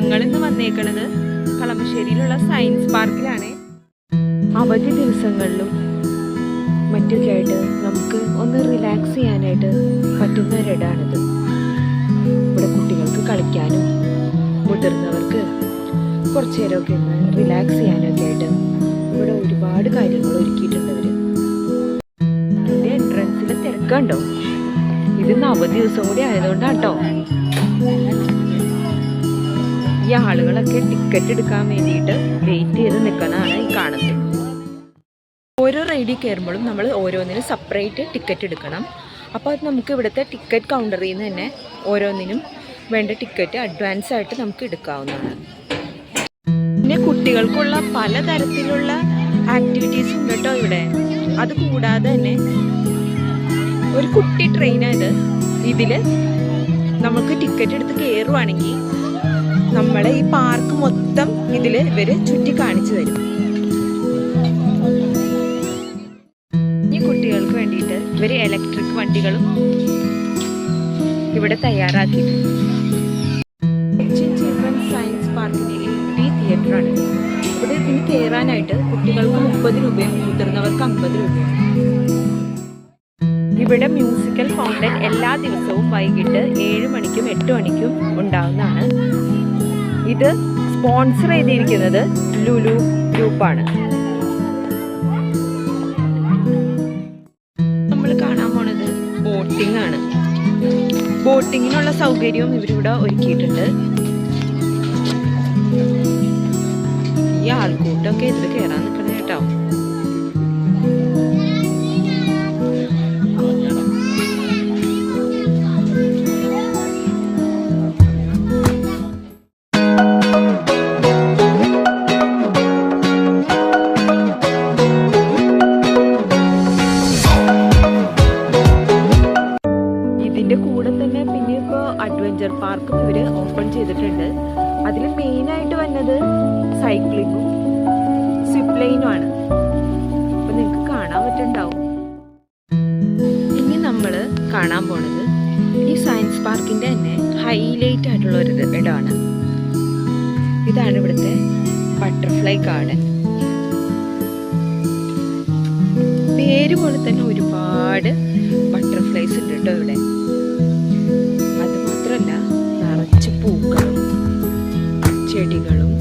ഞങ്ങൾ ഇന്ന് വന്നേക്കണത് കളമശ്ശേരിയിലുള്ള സയൻസ് പാർക്കിലാണ്. അവധി ദിവസങ്ങളിലും മറ്റൊക്കെ ആയിട്ട് നമുക്ക് ഒന്ന് റിലാക്സ് ചെയ്യാനായിട്ട് പറ്റുന്ന ഒരിടമാണിത്. ഇവിടെ കുട്ടികൾക്ക് കളിക്കാനും മുതിർന്നവർക്ക് കുറച്ചു നേരമൊക്കെ ഒന്ന് റിലാക്സ് ചെയ്യാനൊക്കെ ആയിട്ട് ഇവിടെ ഒരുപാട് കാര്യങ്ങൾ ഒരുക്കിയിട്ടുണ്ട് അവർ. ഇതിൻ്റെ എൻട്രൻസിൽ തിരക്കുണ്ടോ? ഇതിന്ന് അവധി ദിവസം കൂടി ആയതുകൊണ്ടാണ് കേട്ടോ. ഈ ആളുകളൊക്കെ ടിക്കറ്റ് എടുക്കാൻ വേണ്ടിയിട്ട് വെയിറ്റ് ചെയ്ത് നിൽക്കുന്നതാണ് ഈ കാണുന്നത്. ഓരോ റൈഡിൽ കയറുമ്പോഴും നമ്മൾ ഓരോന്നിനും സെപ്പറേറ്റ് ടിക്കറ്റ് എടുക്കണം. അപ്പോൾ അത് നമുക്ക് ഇവിടുത്തെ ടിക്കറ്റ് കൗണ്ടറിൽ നിന്ന് തന്നെ ഓരോന്നിനും വേണ്ട ടിക്കറ്റ് അഡ്വാൻസ് ആയിട്ട് നമുക്ക് എടുക്കാവുന്നതാണ്. പിന്നെ കുട്ടികൾക്കുള്ള പലതരത്തിലുള്ള ആക്ടിവിറ്റീസ് ഉണ്ട് കേട്ടോ ഇവിടെ. അത് കൂടാതെ തന്നെ ഒരു കുട്ടി ട്രെയിനായത്. ഇതിൽ നമുക്ക് ടിക്കറ്റ് എടുത്ത് കയറുവാണെങ്കിൽ നമ്മളെ ഈ പാർക്ക് മൊത്തം ഇതിൽ ഇവർ ചുറ്റി കാണിച്ചു തരും. ഈ കുട്ടികൾക്ക് വേണ്ടിയിട്ട് ഇവർ ഇലക്ട്രിക് വണ്ടികളും ഇവിടെ തയ്യാറാക്കിയിട്ടുണ്ട്. ചിൽഡ്രൻസ് സയൻസ് പാർക്കിന്റെ തിയേറ്ററാണ്. ഇവിടെ ഇതിന് കയറാനായിട്ട് കുട്ടികൾക്ക് 30 രൂപയും മുതിർന്നവർക്ക് 50 രൂപയും. ഇവിടെ മ്യൂസിക്കൽ ഫൗണ്ടൻ എല്ലാ ദിവസവും വൈകിട്ട് 7 മണിക്കും 8 മണിക്കും ഉണ്ടാവുന്നതാണ്. ഇത് സ്പോൺസർ ചെയ്തിരിക്കുന്നത് ലുലു ഗ്രൂപ്പാണ്. നമ്മൾ കാണാൻ പോണത് ബോട്ടിംഗ് ആണ്. ബോട്ടിങ്ങിനുള്ള സൗകര്യവും ഇവരിവിടെ ഒരുക്കിയിട്ടുണ്ട്. ഈ ആൾക്കൂട്ടൊക്കെ ഇതിൽ കയറാൻ നിൽക്കണേ കേട്ടോ. ഇതിൻ്റെ കൂടെ തന്നെ പിന്നെ ഇപ്പോൾ അഡ്വഞ്ചർ പാർക്കും ഇവർ ഓപ്പൺ ചെയ്തിട്ടുണ്ട്. അതിൽ മെയിനായിട്ട് വന്നത് സൈക്ലിങ്ങും സിപ്പ് ലൈനുമാണ്. അപ്പം നിങ്ങൾക്ക് കാണാൻ പറ്റുന്നുണ്ടാവും. ഇനി നമ്മൾ കാണാൻ പോണത് ഈ സയൻസ് പാർക്കിൻ്റെ തന്നെ ഹൈലൈറ്റ് ആയിട്ടുള്ള ഒരു ഇടമാണ്. ഇതാണ് ഇവിടുത്തെ ബട്ടർഫ്ലൈ ഗാർഡൻ. പേര് പോലെ തന്നെ ഒരുപാട് ബട്ടർഫ്ലൈസ് ഉണ്ട് കേട്ടോ ഇവിടെ. അതുമാത്രമല്ല നിറച്ച് പൂക്കളും ചെടികളും